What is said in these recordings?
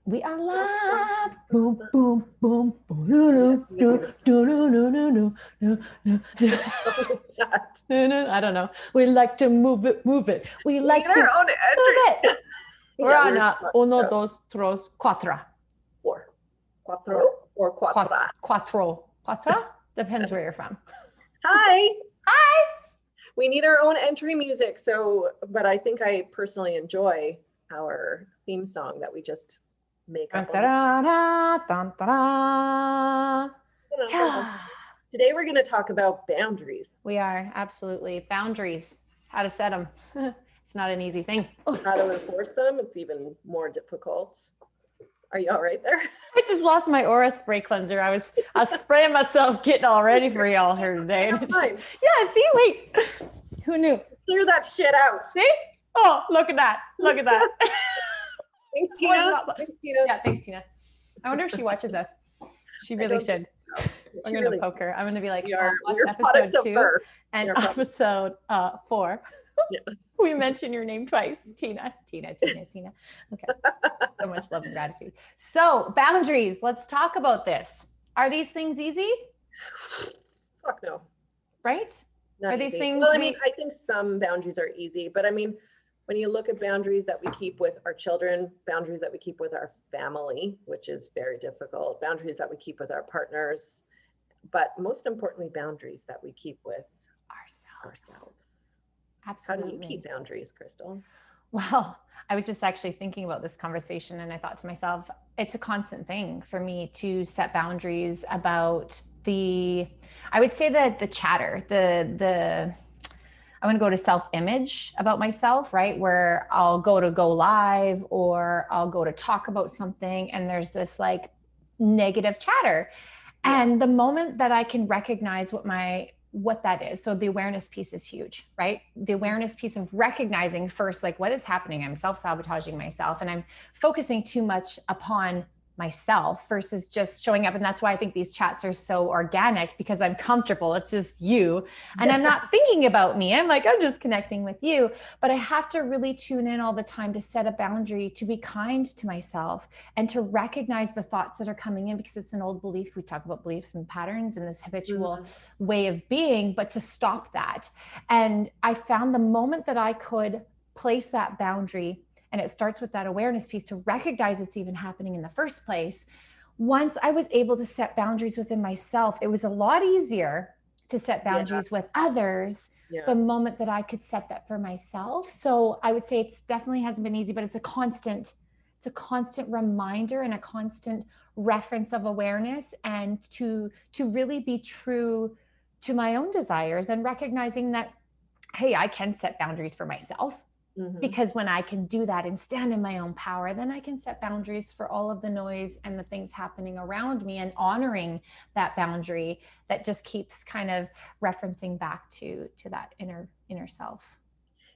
We are live. Boom, boom, boom, boom. No, no, no, no, no, no, no, no, no, no. I don't know. We like to move it, move it. We like to our own move entry. it. We're on uno, dos, tres, cuatro. Four. Quattro or quattra? Quattro. Quattra? Depends where you're from. Hi. Hi. We need our own entry music. So, but I think I personally enjoy our theme song that we just make up. Today we're going to talk about boundaries. We are, absolutely. Boundaries. How to set them. It's not an easy thing. How to enforce them. It's even more difficult. Are you all right there? I just lost my aura spray cleanser. I was spraying myself, getting all ready for y'all here today. And yeah, see, wait. Who knew? Clear that shit out. See? Oh, look at that. Look at that. Thanks, Tina. Thanks, Tina. Yeah, thanks, Tina. I wonder if she watches us. She really should. I'm going to poke her. I'm going to be like, watch episode 2 and episode 4. Yeah. We mention your name twice. Tina. Okay. So much love and gratitude. So boundaries, let's talk about this. Are these things easy? Fuck no. Right? Not are these easy. things? Well, I mean, I think some boundaries are easy, but I mean, when you look at boundaries that we keep with our children, boundaries that we keep with our family, which is very difficult, boundaries that we keep with our partners, but most importantly, boundaries that we keep with ourselves. Absolutely. How do you keep boundaries, Crystal? Well, I was just actually thinking about this conversation and I thought to myself, it's a constant thing for me to set boundaries about I would say that the chatter, I want to go to self-image about myself, right? Where I'll go live or I'll go to talk about something and there's this like negative chatter. Yeah. And the moment that I can recognize what that is. So the awareness piece is huge, right? The awareness piece of recognizing first, like what is happening? I'm self-sabotaging myself and I'm focusing too much upon myself versus just showing up. And that's why I think these chats are so organic because I'm comfortable. It's just you. And I'm not thinking about me. I'm just connecting with you. But I have to really tune in all the time to set a boundary, to be kind to myself and to recognize the thoughts that are coming in because it's an old belief. We talk about belief and patterns and this habitual way of being, but to stop that. And I found the moment that I could place that boundary, and it starts with that awareness piece to recognize it's even happening in the first place. Once I was able to set boundaries within myself, it was a lot easier to set boundaries with others the moment that I could set that for myself. So I would say it's definitely hasn't been easy, but it's a constant reminder and a constant reference of awareness and to really be true to my own desires and recognizing that, hey, I can set boundaries for myself. Mm-hmm. Because when I can do that and stand in my own power, then I can set boundaries for all of the noise and the things happening around me and honoring that boundary that just keeps kind of referencing back to that inner self.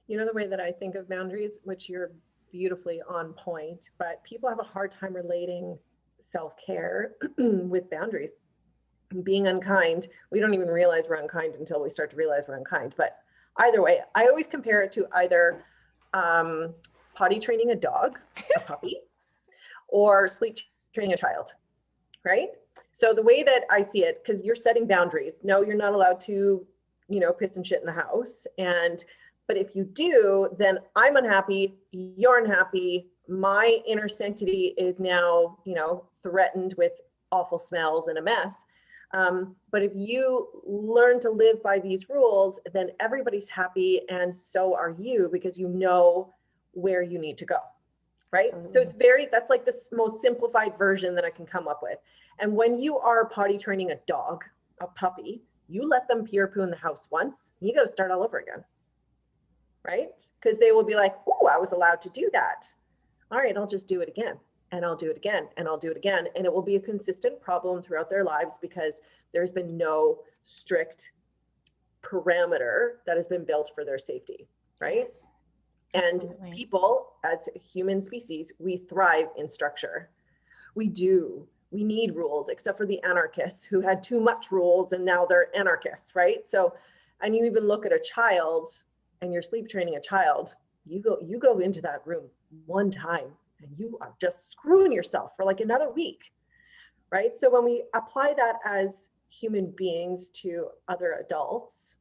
You know, the way that I think of boundaries, which you're beautifully on point, but people have a hard time relating self-care with boundaries. Being unkind, we don't even realize we're unkind until we start to realize we're unkind. But either way, I always compare it to either potty training a dog, a puppy, or sleep training a child, right? So the way that I see it, because you're setting boundaries, no, you're not allowed to, piss and shit in the house. But if you do, then I'm unhappy, you're unhappy, my inner sanctity is now, threatened with awful smells and a mess. But if you learn to live by these rules, then everybody's happy and so are you because you know where you need to go, right? Absolutely. So that's like the most simplified version that I can come up with. And when you are potty training a dog, a puppy, you let them pee or poo in the house once, you got to start all over again, right? Because they will be like, oh, I was allowed to do that. All right, I'll just do it again. And I'll do it again, and I'll do it again. And it will be a consistent problem throughout their lives because there's been no strict parameter that has been built for their safety, right? Yes, and people, as a human species, we thrive in structure. We need rules, except for the anarchists who had too much rules and now they're anarchists, right? So, and you even look at a child and you're sleep training a child, you go into that room one time. and you are just screwing yourself for like another week, right? So when we apply that as human beings to other adults,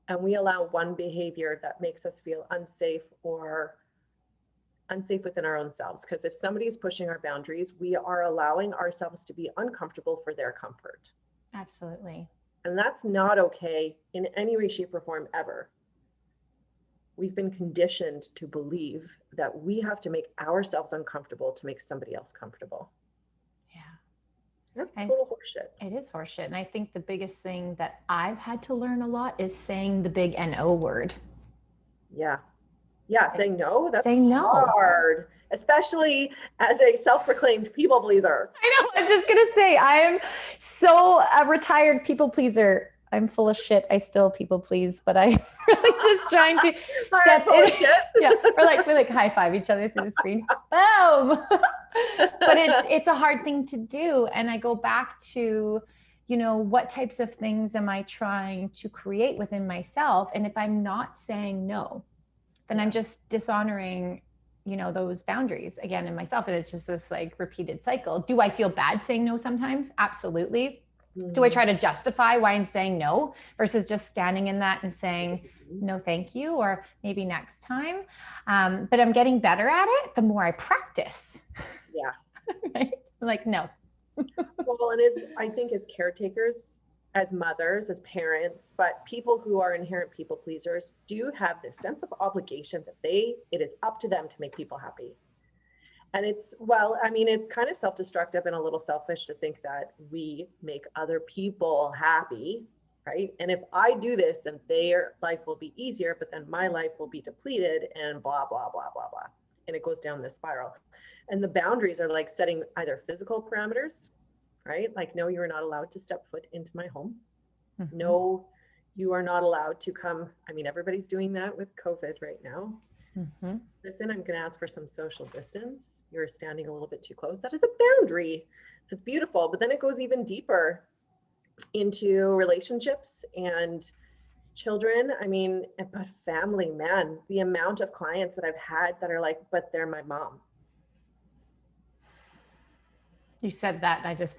and we allow one behavior that makes us feel unsafe or unsafe within our own selves, because if somebody is pushing our boundaries, we are allowing ourselves to be uncomfortable for their comfort. Absolutely. And that's not okay in any way, shape, or form ever. We've been conditioned to believe that we have to make ourselves uncomfortable to make somebody else comfortable. Yeah. That's total horseshit. It is horseshit. And I think the biggest thing that I've had to learn a lot is saying the big NO word. Yeah. Yeah. Saying no, that's saying no. hard, especially as a self-proclaimed people pleaser. I know. I was just going to say, I am so a retired people pleaser. I'm full of shit. I still people please, but I'm really just trying to step in. Yeah. Or like we like high five each other through the screen. Boom. But it's a hard thing to do. And I go back to, you know, what types of things am I trying to create within myself? And if I'm not saying no, then I'm just dishonoring, you know, those boundaries again in myself. And it's just this like repeated cycle. Do I feel bad saying no sometimes? Absolutely. Do I try to justify why I'm saying no versus just standing in that and saying, no, thank you, or maybe next time. But I'm getting better at it the more I practice. Yeah. Right? Like, no. Well, and I think as caretakers, as mothers, as parents, but people who are inherent people pleasers do have this sense of obligation that it is up to them to make people happy. And it's kind of self-destructive and a little selfish to think that we make other people happy, right? And if I do this, then their life will be easier, but then my life will be depleted and blah, blah, blah, blah, blah. And it goes down this spiral. And the boundaries are like setting either physical parameters, right? Like, no, you're not allowed to step foot into my home. Mm-hmm. No, you are not allowed to come. I mean, everybody's doing that with COVID right now. Mm-hmm. Listen, I'm going to ask for some social distance. You're standing a little bit too close. That is a boundary. That's beautiful. But then it goes even deeper into relationships and children. I mean, but family, man, the amount of clients that I've had that are like, but they're my mom. You said that, and I just,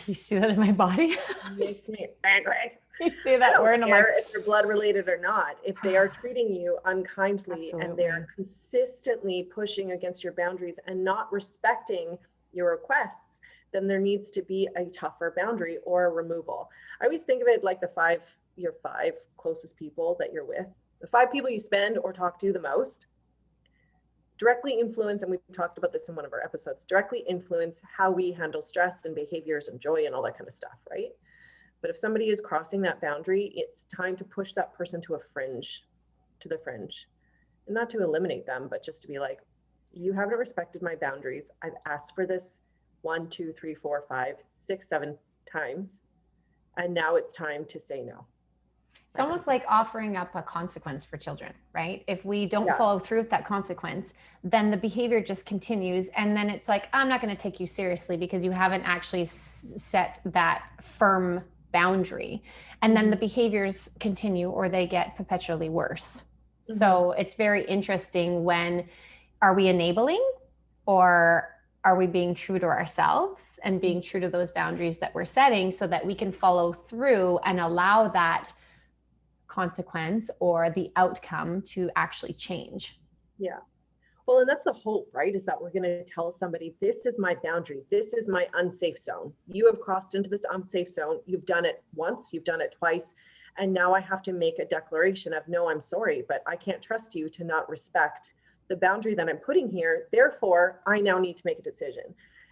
you see that in my body? It makes me angry. You say that word, and I'm like, if they're blood related or not, if they are treating you unkindly Absolutely. And they're consistently pushing against your boundaries and not respecting your requests, then there needs to be a tougher boundary or a removal. I always think of it like your five closest people that you're with, the 5 people you spend or talk to the most, directly influence, and we've talked about this in one of our episodes, directly influence how we handle stress and behaviors and joy and all that kind of stuff, right? But if somebody is crossing that boundary, it's time to push that person to the fringe, and not to eliminate them, but just to be like, you haven't respected my boundaries. I've asked for this 1, 2, 3, 4, 5, 6, 7 times. And now it's time to say no. It's almost like offering up a consequence for children, right? If we don't follow through with that consequence, then the behavior just continues. And then it's like, I'm not going to take you seriously because you haven't actually set that firm boundary. And then the behaviors continue or they get perpetually worse. Mm-hmm. So it's very interesting when, are we enabling or are we being true to ourselves and being true to those boundaries that we're setting so that we can follow through and allow that consequence or the outcome to actually change. Yeah. Well, and that's the hope, right? Is that we're going to tell somebody, this is my boundary. This is my unsafe zone. You have crossed into this unsafe zone. You've done it once, you've done it twice. And now I have to make a declaration of, no, I'm sorry, but I can't trust you to not respect the boundary that I'm putting here. Therefore, I now need to make a decision.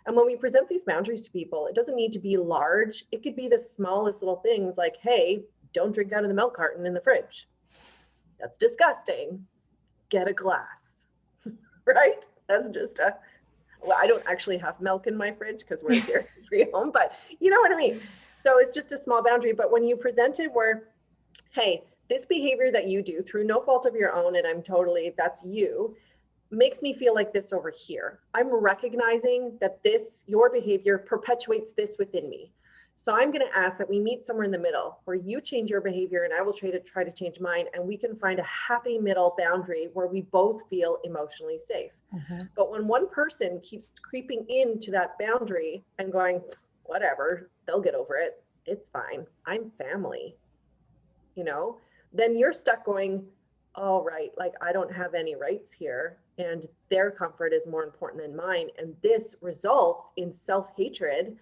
And when we present these boundaries to people, it doesn't need to be large. It could be the smallest little things like, hey, don't drink out of the milk carton in the fridge. That's disgusting. Get a glass, right? That's just I don't actually have milk in my fridge because we're a dairy-free home, but you know what I mean? So it's just a small boundary. But when you present it where, hey, this behavior that you do through no fault of your own, and that's you, makes me feel like this over here. I'm recognizing that your behavior perpetuates this within me. So I'm going to ask that we meet somewhere in the middle where you change your behavior and I will try to change mine. And we can find a happy middle boundary where we both feel emotionally safe. But when one person keeps creeping into that boundary and going, whatever, they'll get over it. It's fine. I'm family, you know, then you're stuck going, all right, like I don't have any rights here and their comfort is more important than mine. And this results in self-hatred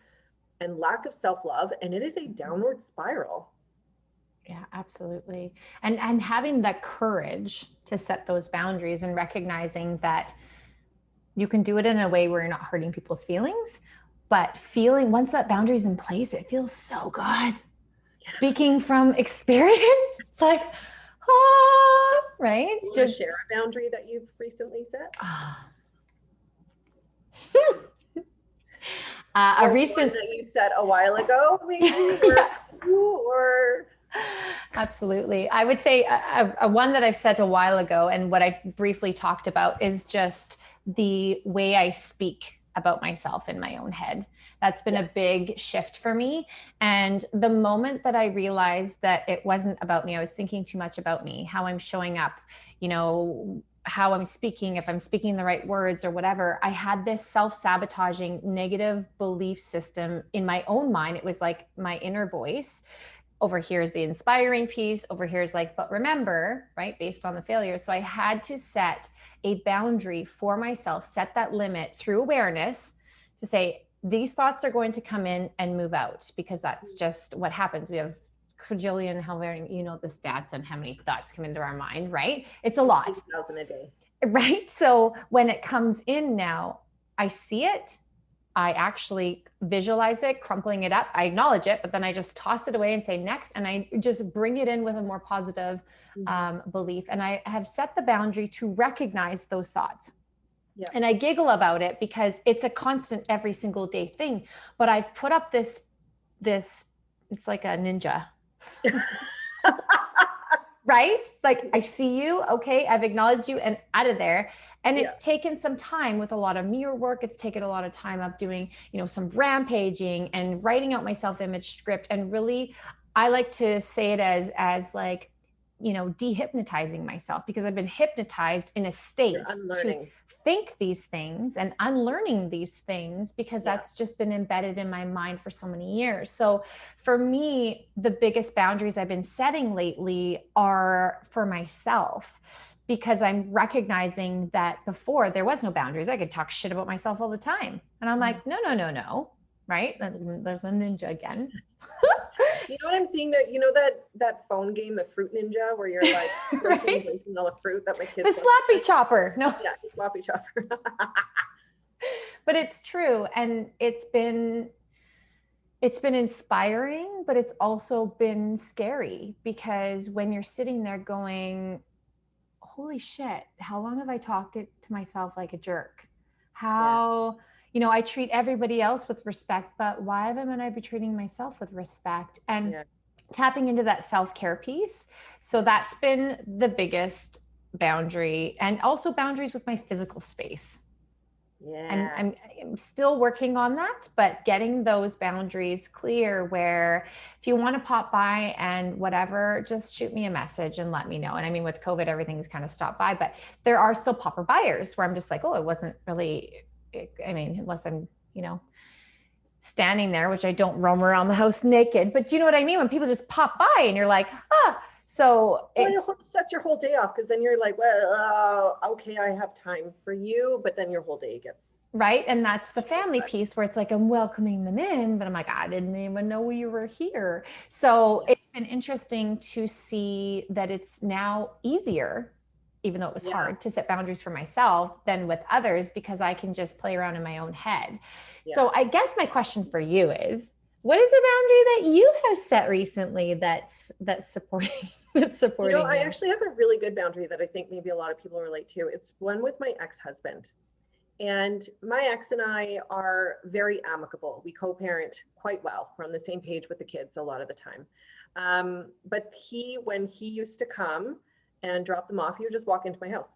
and lack of self-love, and it is a downward spiral. Yeah, absolutely. And having the courage to set those boundaries and recognizing that you can do it in a way where you're not hurting people's feelings, but feeling once that boundary is in place, it feels so good. Yeah. Speaking from experience, it's like, right? You want to share a boundary that you've recently set? A recent one that you set a while ago, maybe, or absolutely. I would say a one that I've said a while ago, and what I briefly talked about is just the way I speak about myself in my own head. That's been a big shift for me. And the moment that I realized that it wasn't about me, I was thinking too much about me, how I'm showing up, you know, how I'm speaking, if I'm speaking the right words or whatever, I had this self-sabotaging negative belief system in my own mind. It was like my inner voice. Over here is the inspiring piece. Over here is like, but remember, right, based on the failures. So I had to set a boundary for myself, set that limit through awareness to say, these thoughts are going to come in and move out, because that's just what happens. We have quadrillion, however, you know, the stats on how many thoughts come into our mind, right? It's a lot. 1,000 a day. Right. So when it comes in now, I see it. I actually visualize it, crumpling it up. I acknowledge it, but then I just toss it away and say next. And I just bring it in with a more positive belief. And I have set the boundary to recognize those thoughts. Yeah. And I giggle about it because it's a constant every single day thing. But I've put up this, it's like a ninja. Right? Like, I see you. Okay. I've acknowledged you and out of there. And it's taken some time with a lot of mirror work. It's taken a lot of time of doing, you know, some rampaging and writing out my self-image script. And really, I like to say it as like, you know, dehypnotizing myself, because I've been hypnotized in a state to think these things and unlearning these things, because that's just been embedded in my mind for so many years. So for me, the biggest boundaries I've been setting lately are for myself, because I'm recognizing that before there was no boundaries. I could talk shit about myself all the time. And I'm like, no, right? There's the ninja again. You know what I'm seeing? That, you know, that phone game, the Fruit Ninja, where you're like wasting all the fruit that my kids. The sloppy chopper. No. Yeah, the sloppy chopper. But it's true, and it's been inspiring, but it's also been scary, because when you're sitting there going, holy shit, how long have I talked to myself like a jerk? How, you know, I treat everybody else with respect, but why haven't I be treating myself with respect? And tapping into that self-care piece. So that's been the biggest boundary, and also boundaries with my physical space. Yeah. I'm still working on that, but getting those boundaries clear, where if you want to pop by and whatever, just shoot me a message and let me know. And I mean, with COVID, everything's kind of stopped by, but there are still popper buyers where I'm just like, oh, it wasn't really, I mean, unless I'm, you know, standing there, which I don't roam around the house naked, but you know what I mean? When people just pop by and you're like, so it sets your whole day off, because then you're like, well, okay, I have time for you, but then your whole day gets right. And that's the family piece where it's like, I'm welcoming them in, but I'm like, I didn't even know you were here. So it's been interesting to see that it's now easier, even though it was hard, to set boundaries for myself than with others, because I can just play around in my own head. So I guess my question for you is, what is the boundary that you have set recently that's supporting you? Know, I actually have a really good boundary that I think maybe a lot of people relate to. It's one with my ex-husband. And my ex and I are very amicable. We co-parent quite well. We're on the same page with the kids a lot of the time. But when he used to come and drop them off, he would just walk into my house.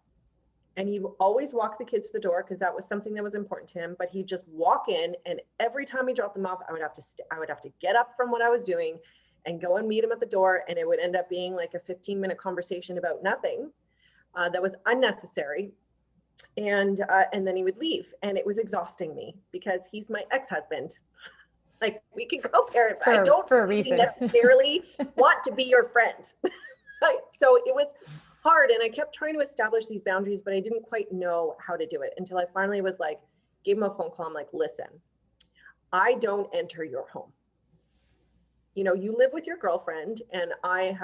And he would always walk the kids to the door because that was something that was important to him. But he'd just walk in, and every time he dropped them off, I would have to get up from what I was doing and go and meet him at the door. And it would end up being like a 15-minute conversation about nothing that was unnecessary. And then he would leave, and it was exhausting me because he's my ex-husband. Like, we can co-parent, but I don't for a really reason. necessarily want to be your friend. Right? So it was hard, and I kept trying to establish these boundaries, but I didn't quite know how to do it until I finally was like, gave him a phone call. I'm like, listen, I don't enter your home. You know, you live with your girlfriend, and I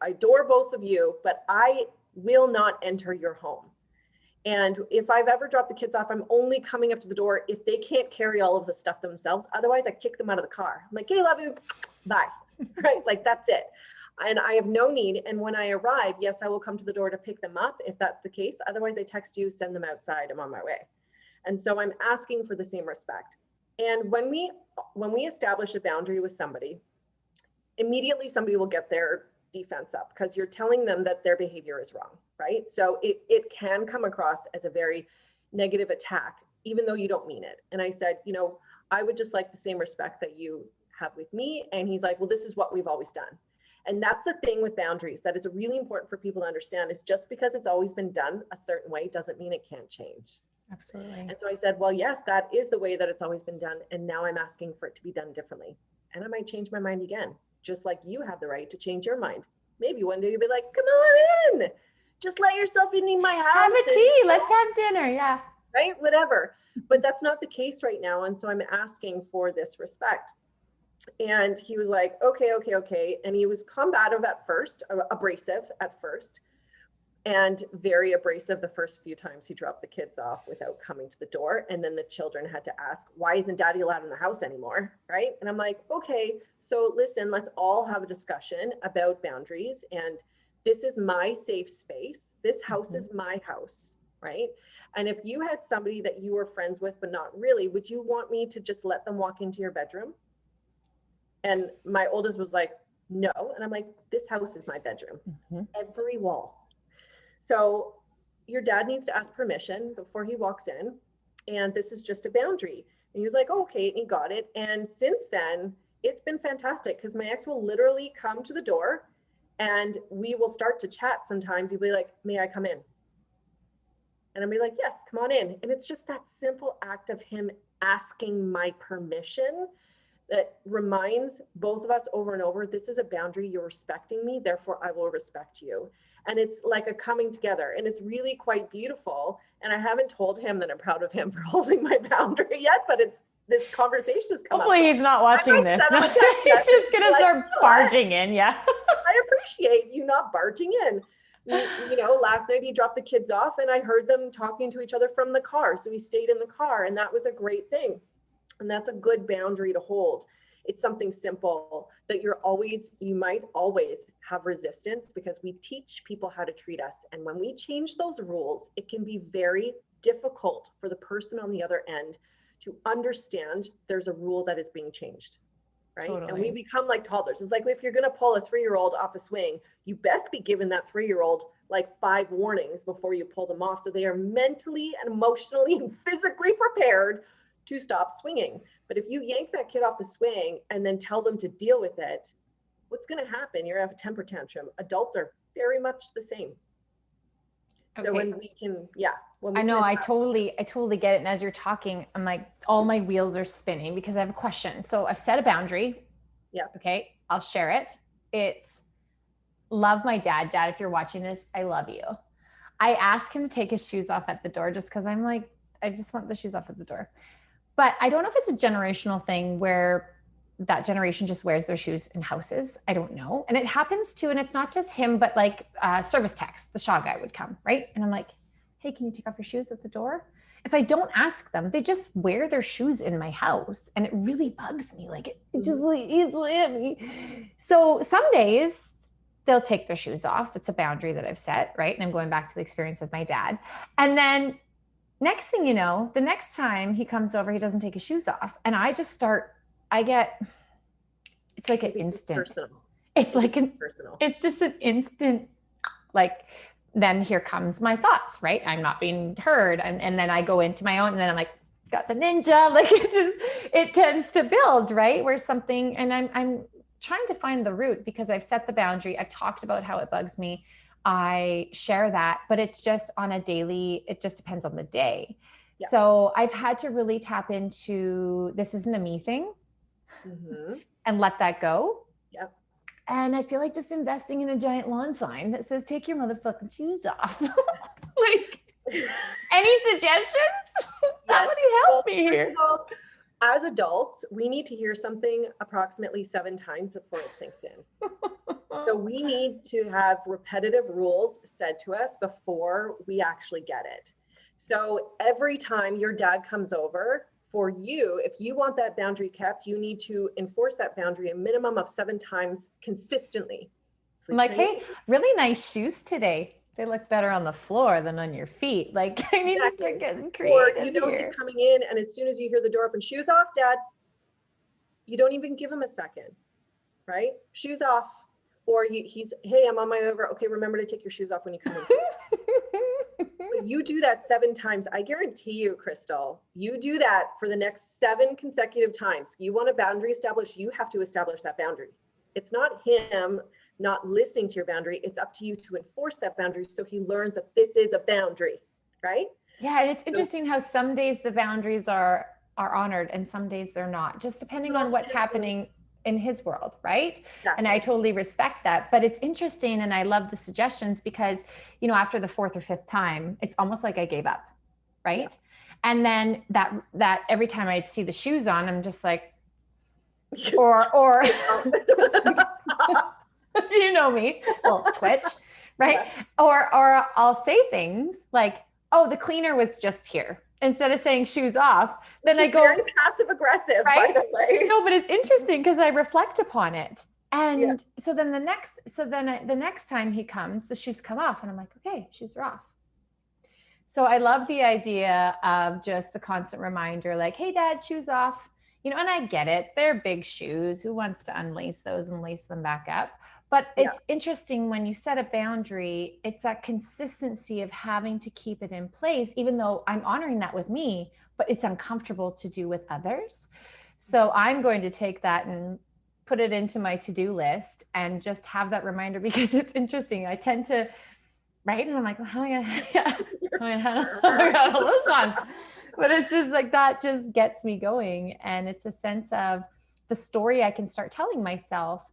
adore both of you, but I will not enter your home. And if I've ever dropped the kids off, I'm only coming up to the door if they can't carry all of the stuff themselves. Otherwise, I kick them out of the car. I'm like, hey, love you, bye. Right? Like, that's it. And I have no need. And when I arrive, yes, I will come to the door to pick them up if that's the case. Otherwise, I text you, send them outside. I'm on my way. And so I'm asking for the same respect. And when we establish a boundary with somebody, immediately somebody will get their defense up because you're telling them that their behavior is wrong, right? So it can come across as a very negative attack, even though you don't mean it. And I said, you know, I would just like the same respect that you have with me. And he's like, well, this is what we've always done. And that's the thing with boundaries that is really important for people to understand, is just because it's always been done a certain way doesn't mean it can't change. Absolutely. And so I said, well, yes, that is the way that it's always been done. And now I'm asking for it to be done differently. And I might change my mind again, just like you have the right to change your mind. Maybe one day you'll be like, come on in, just let yourself in my house. Have a tea, let's have dinner. Yeah. Right, whatever. But that's not the case right now. And so I'm asking for this respect. And he was like, okay. And he was combative at first, abrasive at first, and very abrasive the first few times he dropped the kids off without coming to the door. And then the children had to ask, why isn't daddy allowed in the house anymore? Right. And I'm like, okay, so listen, let's all have a discussion about boundaries. And this is my safe space. This house is my house. Right. And if you had somebody that you were friends with, but not really, would you want me to just let them walk into your bedroom? And my oldest was like, no. And I'm like, this house is my bedroom, every wall. So your dad needs to ask permission before he walks in. And this is just a boundary. And he was like, oh, okay. And he got it. And since then, it's been fantastic because my ex will literally come to the door and we will start to chat sometimes. He'll be like, may I come in? And I'll be like, yes, come on in. And it's just that simple act of him asking my permission that reminds both of us over and over, this is a boundary, you're respecting me, therefore I will respect you. And it's like a coming together, and it's really quite beautiful. And I haven't told him that I'm proud of him for holding my boundary yet, but this conversation has come Hopefully up. He's not watching this. No, he's just going to start barging in. Yeah. I appreciate you not barging in. You know, last night he dropped the kids off and I heard them talking to each other from the car. So he stayed in the car, and that was a great thing. And that's a good boundary to hold. It's something simple that you might always have resistance because we teach people how to treat us. And when we change those rules, it can be very difficult for the person on the other end to understand there's a rule that is being changed. Right. Totally. And we become like toddlers. It's like, if you're going to pull a 3-year-old off a swing, you best be giving that 3-year-old like 5 warnings before you pull them off. So they are mentally and emotionally and physically prepared to stop swinging. But if you yank that kid off the swing and then tell them to deal with it, what's going to happen? You're going to have a temper tantrum. Adults are very much the same. Okay. So when we can, I know, I totally get it. And as you're talking, I'm like, all my wheels are spinning because I have a question. So I've set a boundary. Yeah. Okay. I'll share it. It's love my dad. Dad, if you're watching this, I love you. I ask him to take his shoes off at the door just because I'm like, I just want the shoes off at the door. But I don't know if it's a generational thing where that generation just wears their shoes in houses. I don't know. And it happens too. And it's not just him, but like service techs, the Shaw guy would come, right? And I'm like, hey, can you take off your shoes at the door? If I don't ask them, they just wear their shoes in my house. And it really bugs me. Like it just like eats at me. So some days they'll take their shoes off. That's a boundary that I've set, right? And I'm going back to the experience with my dad. And then next thing you know, the next time he comes over, he doesn't take his shoes off. And I just it's like an instant. Personal. It's like personal. It's just an instant, like then here comes my thoughts, right? I'm not being heard. And then I go into my own, and then I'm like, got the ninja. Like it's just, it tends to build, right? Where something, and I'm trying to find the root, because I've set the boundary. I've talked about how it bugs me. I share that, but it's just on a daily, it just depends on the day. Yeah. So I've had to really tap into, this isn't a me thing, and let that go. Yeah. And I feel like just investing in a giant lawn sign that says, take your motherfucking shoes off. Like, any suggestions? Somebody help me here. First of all, as adults, we need to hear something approximately 7 times before it sinks in. So we need to have repetitive rules said to us before we actually get it. So every time your dad comes over, for you, if you want that boundary kept, you need to enforce that boundary a minimum of 7 times consistently. I'm like, hey, really nice shoes today. They look better on the floor than on your feet. Like, I need to start getting creative. Or, he's coming in, and as soon as you hear the door open, shoes off, Dad. You don't even give him a second, right? Shoes off. Or he's, hey, I'm on my way over. Okay, remember to take your shoes off when you come in. But you do that 7 times. I guarantee you, Crystal, you do that for the next 7 consecutive times. You want a boundary established, you have to establish that boundary. It's not him not listening to your boundary. It's up to you to enforce that boundary so he learns that this is a boundary, right? Yeah, and it's interesting how some days the boundaries are honored and some days they're not, just depending on what's happening in his world, right? Exactly. And I totally respect that. But it's interesting, and I love the suggestions, because, after the 4th or 5th time, it's almost like I gave up, right? Yeah. And then that every time I'd see the shoes on, I'm just like, or you know me, well, twitch, right? Yeah. Or I'll say things like, oh, the cleaner was just here. Instead of saying shoes off, then I go very passive aggressive, right? By the way. No, but it's interesting because I reflect upon it. And so then the next time he comes, the shoes come off, and I'm like, okay, shoes are off. So I love the idea of just the constant reminder, like, hey, Dad, shoes off. And I get it. They're big shoes. Who wants to unlace those and lace them back up? But it's interesting when you set a boundary, it's that consistency of having to keep it in place, even though I'm honoring that with me, but it's uncomfortable to do with others. So I'm going to take that and put it into my to-do list and just have that reminder, because it's interesting. I tend to, right? And I'm like, how am I gonna lose one? But it's just like, that just gets me going. And it's a sense of the story I can start telling myself.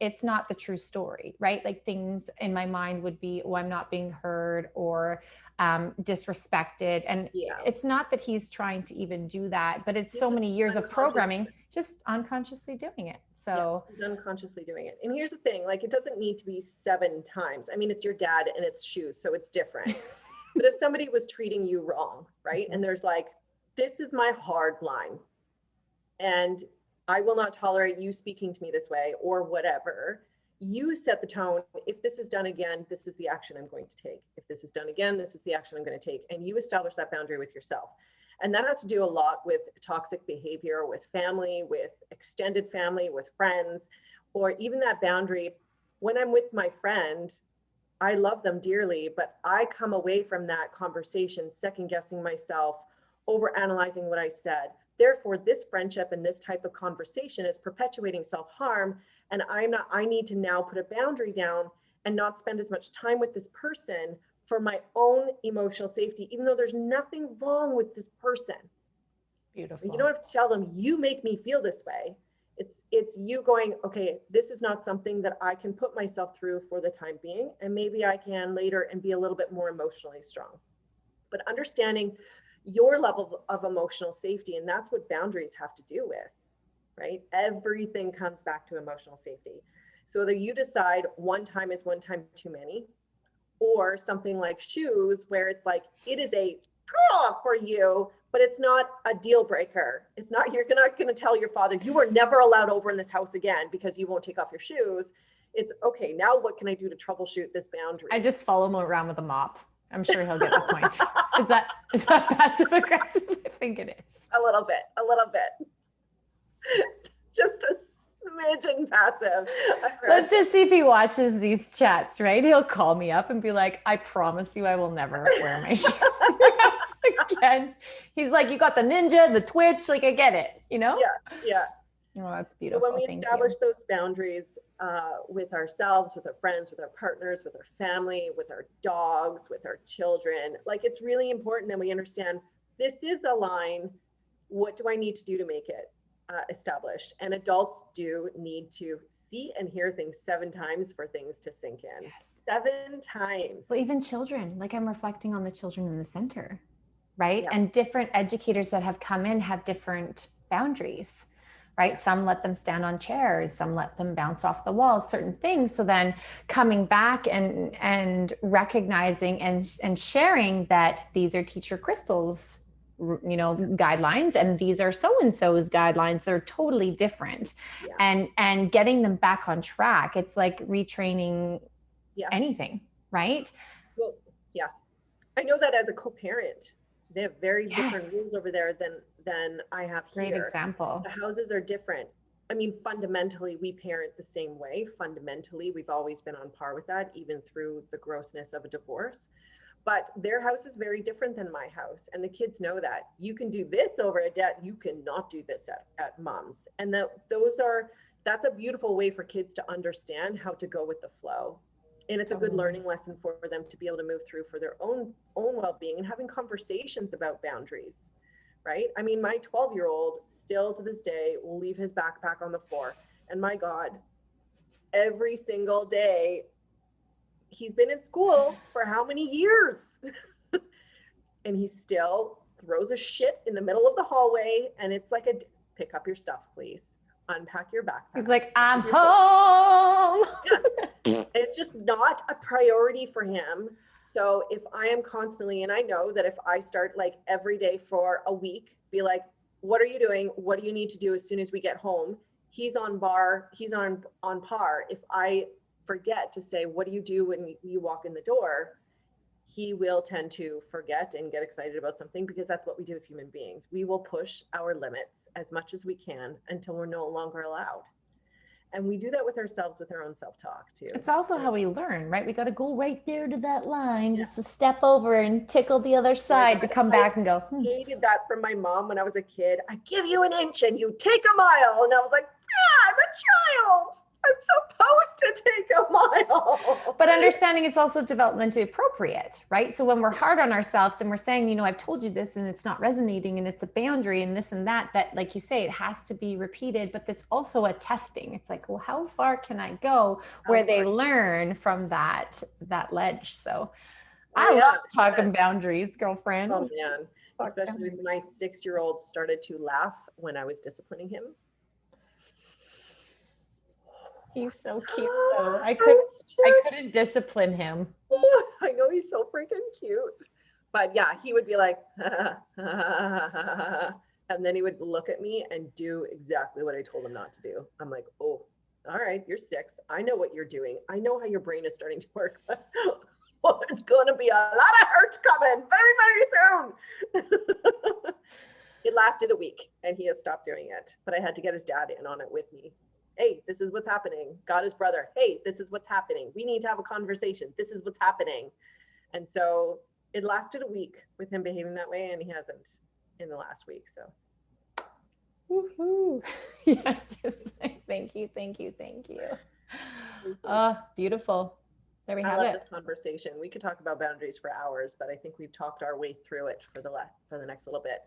It's not the true story, right? Like, things in my mind would be, oh, I'm not being heard, or disrespected. And it's not that he's trying to even do that, but it's so many years of programming, just unconsciously doing it. So he's unconsciously doing it. And here's the thing, like, it doesn't need to be 7 times. I mean, it's your dad and it's shoes, so it's different. But if somebody was treating you wrong, right? And there's like, this is my hard line, and I will not tolerate you speaking to me this way, or whatever. You set the tone. If this is done again, this is the action I'm going to take. If this is done again, this is the action I'm going to take. And you establish that boundary with yourself. And that has to do a lot with toxic behavior, with family, with extended family, with friends, or even that boundary. When I'm with my friend, I love them dearly, but I come away from that conversation second guessing myself, over analyzing what I said. Therefore, this friendship and this type of conversation is perpetuating self-harm. And I need to now put a boundary down and not spend as much time with this person for my own emotional safety, even though there's nothing wrong with this person. Beautiful. You don't have to tell them, you make me feel this way. It's you going, okay, this is not something that I can put myself through for the time being. And maybe I can later and be a little bit more emotionally strong. But understanding your level of emotional safety, and that's what boundaries have to do with, right? Everything comes back to emotional safety. So whether you decide 1 time is 1 time too many, or something like shoes, where it's like, it is a for you, but it's not a deal breaker. It's not, you're not going to tell your father, you are never allowed over in this house again because you won't take off your shoes. It's okay. Now what can I do to troubleshoot this boundary? I just follow him around with a mop. I'm sure he'll get the point. Is that passive aggressive? I think it is. A little bit. Just a image and passive Let's aggressive. just see if he watches these chats, right? He'll call me up and be like, I promise you I will never wear my shoes in your house again. He's like, you got the ninja, the twitch, like I get it, you know? Yeah, yeah. Oh, that's But when beautiful. we Thank establish you. those boundaries with ourselves, with our friends, with our partners, with our family, with our dogs, with our children, like it's really important that we understand this is a line. What do I need to do to make it established? And adults do need to see and hear things 7 times for things to sink in. Yes. 7 times. Well, even children, like I'm reflecting on the children in the center, right? Yeah. And different educators that have come in have different boundaries, right? Some let them stand on chairs, some let them bounce off the walls, certain things. So then coming back and recognizing and sharing that these are teacher Crystal's, you know, guidelines, and these are so and so's guidelines. They're totally different. Yeah. And getting them back on track. It's like retraining anything, right? Well, yeah. I know that as a co-parent, they have very different rules over there than I have here. Great example. The houses are different. I mean, fundamentally, we parent the same way. Fundamentally, we've always been on par with that, even through the grossness of a divorce. But their house is very different than my house. And the kids know that. You can do this over at dad, you cannot do this at mom's. And that's a beautiful way for kids to understand how to go with the flow. And it's a good learning lesson for them to be able to move through for their own well-being and having conversations about boundaries, right? I mean, my 12-year-old still to this day will leave his backpack on the floor. And my God, every single day, he's been in school for how many years? And he still throws a shit in the middle of the hallway. And it's like pick up your stuff, please. Unpack your backpack. He's like, I'm home. Yeah. It's just not a priority for him. So if I am constantly, and I know that if I start like every day for a week, be like, what are you doing? What do you need to do as soon as we get home? He's on par. If I forget to say, what do you do when you walk in the door? He will tend to forget and get excited about something, because that's what we do as human beings. We will push our limits as much as we can until we're no longer allowed. And we do that with ourselves, with our own self-talk too. It's also how we learn, right? We got to go right there to that line, just to step over and tickle the other side to come back and go. I hated that from my mom when I was a kid. I give you an inch and you take a mile. And I was like, I'm a child. I'm supposed to take a mile. But understanding it's also developmentally appropriate, right? So when we're hard on ourselves and we're saying, you know, I've told you this and it's not resonating and it's a boundary and this and that, like you say, it has to be repeated, but it's also a testing. It's like, well, how far can I go where they learn from that ledge? So I love talking boundaries, girlfriend. Oh man, especially when my 6-year-old started to laugh when I was disciplining him. He's so cute though. I couldn't discipline him. I know, he's so freaking cute. But yeah, he would be like, and then he would look at me and do exactly what I told him not to do. I'm like, oh, all right, you're 6. I know what you're doing. I know how your brain is starting to work. Well, it's going to be a lot of hurt coming very, very soon. It lasted a week and he has stopped doing it. But I had to get his dad in on it with me. Hey, this is what's happening. Got his brother. Hey, this is what's happening. We need to have a conversation. This is what's happening. And so it lasted a week with him behaving that way, and he hasn't in the last week. So. Woohoo. Yeah, just thank you. Oh, beautiful. There we have it. I love this conversation. We could talk about boundaries for hours, but I think we've talked our way through it for the next little bit.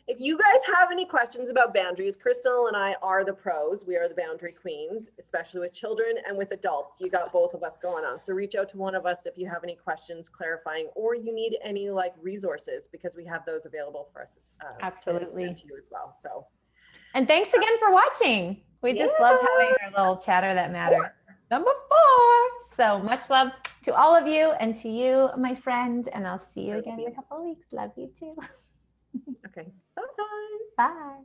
If you guys have any questions about boundaries, Crystal and I are the pros. We are the boundary queens, especially with children and with adults. You got both of us going on. So reach out to one of us if you have any questions clarifying, or you need any like resources, because we have those available for us. Absolutely. To you as well. So. And thanks again for watching. We just love having our little chatter that matters. Number 4. So much love to all of you and to you, my friend. And I'll see you again in a couple of weeks. Love you too. Okay. Bye-bye. Bye.